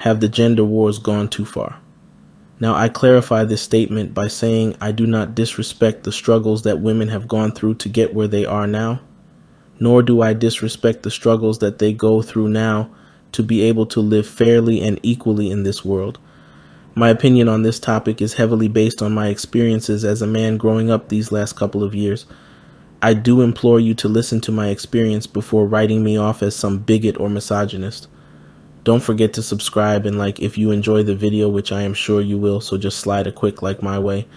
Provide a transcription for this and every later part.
Have the gender wars gone too far? Now, I clarify this statement by saying I do not disrespect the struggles that women have gone through to get where they are now, nor do I disrespect the struggles that they go through now to be able to live fairly and equally in this world. My opinion on this topic is heavily based on my experiences as a man growing up these last couple of years. I do implore you to listen to my experience before writing me off as some bigot or misogynist. Don't forget to subscribe and like if you enjoy the video, which I am sure you will, so just slide a quick like my way.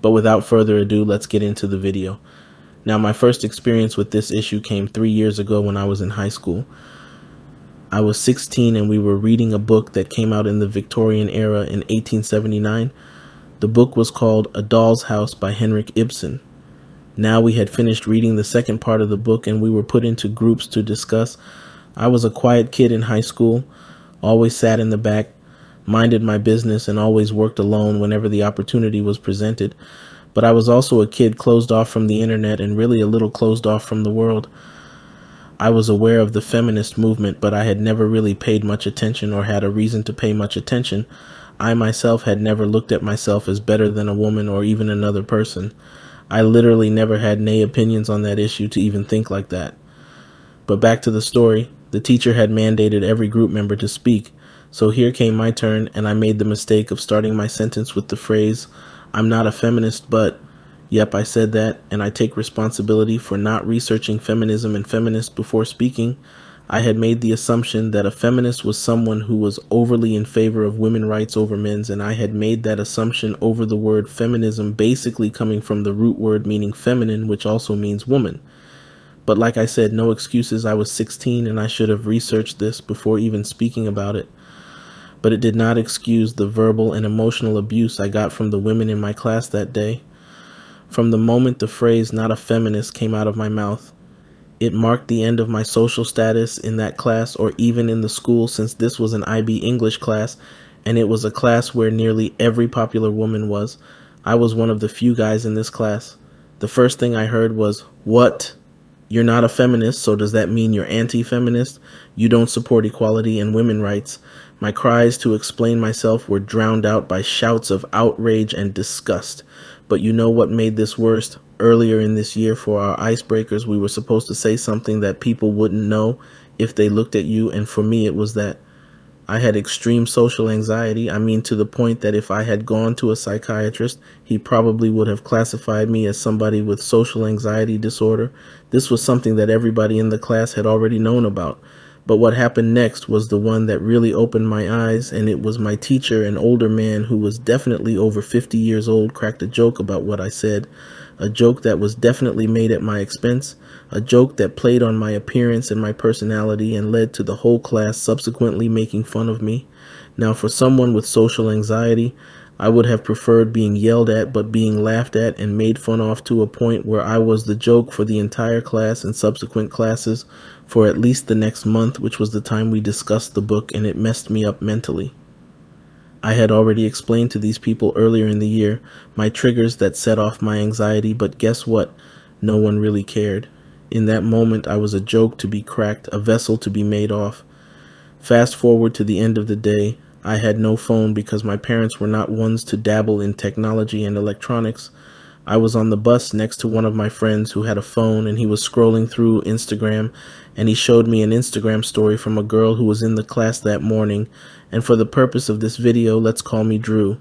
But without further ado, let's get into the video. Now, my first experience with this issue came 3 years ago when I was in high school. I was 16 and we were reading a book that came out in the Victorian era in 1879. The book was called A Doll's House by Henrik Ibsen. Now we had finished reading the second part of the book and we were put into groups to discuss. I was a quiet kid in high school, always sat in the back, minded my business, and always worked alone whenever the opportunity was presented. But I was also a kid closed off from the internet and really a little closed off from the world. I was aware of the feminist movement, but I had never really paid much attention or had a reason to pay much attention. I myself had never looked at myself as better than a woman or even another person. I literally never had any opinions on that issue to even think like that. But back to the story, the teacher had mandated every group member to speak, so here came my turn and I made the mistake of starting my sentence with the phrase, "I'm not a feminist, but..." Yep, I said that, and I take responsibility for not researching feminism and feminists before speaking. I had made the assumption that a feminist was someone who was overly in favor of women's rights over men's, and I had made that assumption over the word feminism basically coming from the root word meaning feminine, which also means woman. But like I said, no excuses. I was 16 and I should have researched this before even speaking about it. But it did not excuse the verbal and emotional abuse I got from the women in my class that day. From the moment the phrase "not a feminist" came out of my mouth, it marked the end of my social status in that class or even in the school, since this was an IB English class and it was a class where nearly every popular woman was. I was one of the few guys in this class. The first thing I heard was, "What? You're not a feminist, so does that mean you're anti-feminist? You don't support equality and women's rights?" My cries to explain myself were drowned out by shouts of outrage and disgust. But you know what made this worse? Earlier in this year, for our icebreakers, we were supposed to say something that people wouldn't know if they looked at you, and for me it was that I had extreme social anxiety. I mean, to the point that if I had gone to a psychiatrist, he probably would have classified me as somebody with social anxiety disorder. This was something that everybody in the class had already known about. But what happened next was the one that really opened my eyes, and it was my teacher, an older man who was definitely over 50 years old, cracked a joke about what I said. A joke that was definitely made at my expense, a joke that played on my appearance and my personality and led to the whole class subsequently making fun of me. Now, for someone with social anxiety, I would have preferred being yelled at, but being laughed at and made fun of to a point where I was the joke for the entire class and subsequent classes for at least the next month, which was the time we discussed the book, and it messed me up mentally. I had already explained to these people earlier in the year my triggers that set off my anxiety, but guess what? No one really cared. In that moment, I was a joke to be cracked, a vessel to be made off. Fast forward to the end of the day, I had no phone because my parents were not ones to dabble in technology and electronics. I was on the bus next to one of my friends who had a phone, and he was scrolling through Instagram, and he showed me an Instagram story from a girl who was in the class that morning, and for the purpose of this video, let's call me Drew.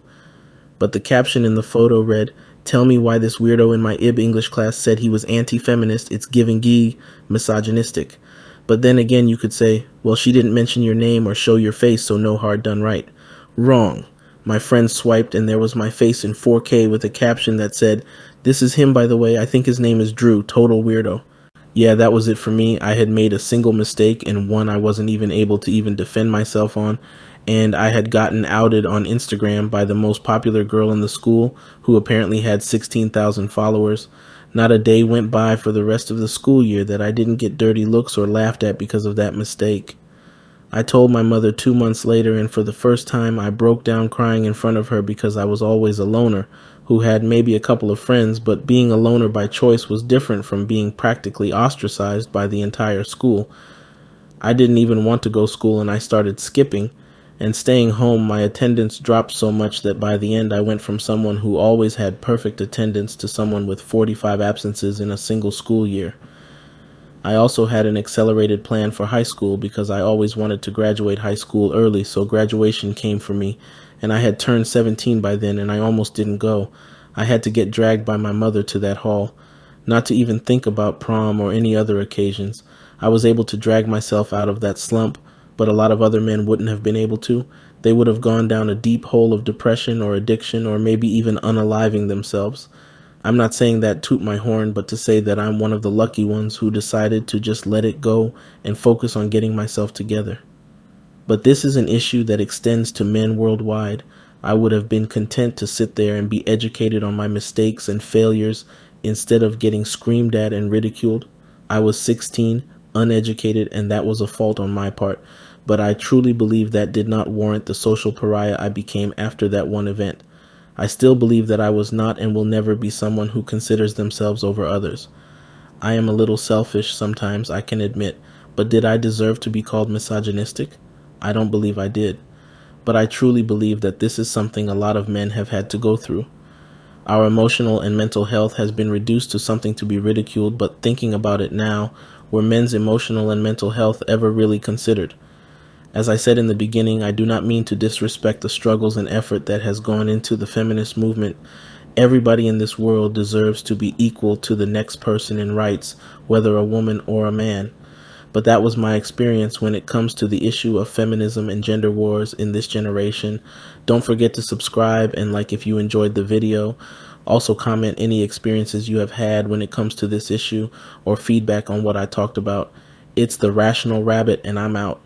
But the caption in the photo read, "Tell me why this weirdo in my IB English class said he was anti-feminist. It's giving ye misogynistic." But then again, you could say, well, she didn't mention your name or show your face, so no hard done right. Wrong. My friend swiped and there was my face in 4K with a caption that said, "This is him, by the way. I think his name is Drew. Total weirdo." Yeah, that was it for me. I had made a single mistake, and one I wasn't even able to even defend myself on, and I had gotten outed on Instagram by the most popular girl in the school, who apparently had 16,000 followers. Not a day went by for the rest of the school year that I didn't get dirty looks or laughed at because of that mistake. I told my mother 2 months later, and for the first time I broke down crying in front of her because I was always a loner, who had maybe a couple of friends, but being a loner by choice was different from being practically ostracized by the entire school. I didn't even want to go to school and I started skipping, And staying home, my attendance dropped so much that by the end I went from someone who always had perfect attendance to someone with 45 absences in a single school year. I also had an accelerated plan for high school because I always wanted to graduate high school early, so graduation came for me, and I had turned 17 by then and I almost didn't go. I had to get dragged by my mother to that hall, not to even think about prom or any other occasions. I was able to drag myself out of that slump, but a lot of other men wouldn't have been able to. They would have gone down a deep hole of depression or addiction or maybe even unaliving themselves. I'm not saying that toot my horn, but to say that I'm one of the lucky ones who decided to just let it go and focus on getting myself together. But this is an issue that extends to men worldwide. I would have been content to sit there and be educated on my mistakes and failures instead of getting screamed at and ridiculed. I was 16, uneducated, and that was a fault on my part. But I truly believe that did not warrant the social pariah I became after that one event. I still believe that I was not and will never be someone who considers themselves over others. I am a little selfish sometimes, I can admit, but did I deserve to be called misogynistic? I don't believe I did. But I truly believe that this is something a lot of men have had to go through. Our emotional and mental health has been reduced to something to be ridiculed, but thinking about it now, were men's emotional and mental health ever really considered? As I said in the beginning, I do not mean to disrespect the struggles and effort that has gone into the feminist movement. Everybody in this world deserves to be equal to the next person in rights, whether a woman or a man. But that was my experience when it comes to the issue of feminism and gender wars in this generation. Don't forget to subscribe and like if you enjoyed the video. Also comment any experiences you have had when it comes to this issue or feedback on what I talked about. It's the Rational Rabbit, and I'm out.